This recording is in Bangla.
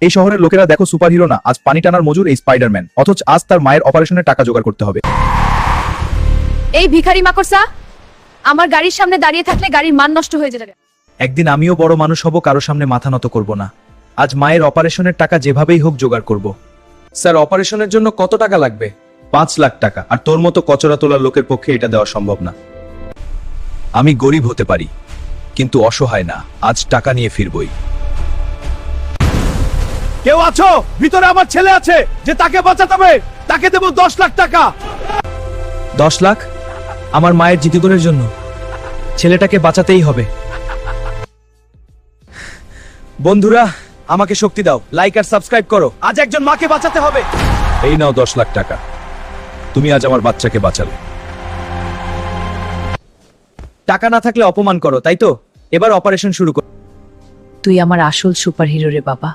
এই শহরের লোকেরা দেখো সুপারহিরো না, আজ পানি টানার মজুর এই স্পাইডারম্যান, অথচ আজ তার মায়ের অপারেশনের টাকা জোগাড় করতে হবে। এই ভিখারি মাকড়সা আমার গাড়ির সামনে দাঁড়িয়ে থাকলে গাড়ির মান নষ্ট হয়ে যাবে। একদিন আমিও বড় মানুষ হব, কারো সামনে মাথা নত করব না। আজ মায়ের অপারেশনের টাকা যেভাবেই হোক জোগাড় করব। স্যার, অপারেশনের জন্য কত টাকা লাগবে? 5 লাখ টাকা, আর তোর মতো কচরা তোলার লোকের পক্ষে এটা দেওয়া সম্ভব না। আমি গরিব হতে পারি, কিন্তু অসহায় না। আজ টাকা নিয়ে ফিরবই। কেউ আছো? ভিতরে আমার ছেলে আছে, যে তাকে বাঁচাতে হবে। তাকে দেব 10 লাখ টাকা। 10 লাখ? আমার মায়ের জিতুদরের জন্য? ছেলেটাকে বাঁচাতেই হবে। বন্ধুরা, আমাকে শক্তি দাও, লাইক আর সাবস্ক্রাইব করো। আজ একজন মাকে বাঁচাতে হবে। এই নাও 10 লাখ টাকা, তুমি আজ আমার বাচ্চাকে বাঁচালে। টাকা না থাকলে অপমান করো, তাই তো? এবার অপারেশন শুরু করো। তুই আমার আসল সুপারহিরো রে বাবা।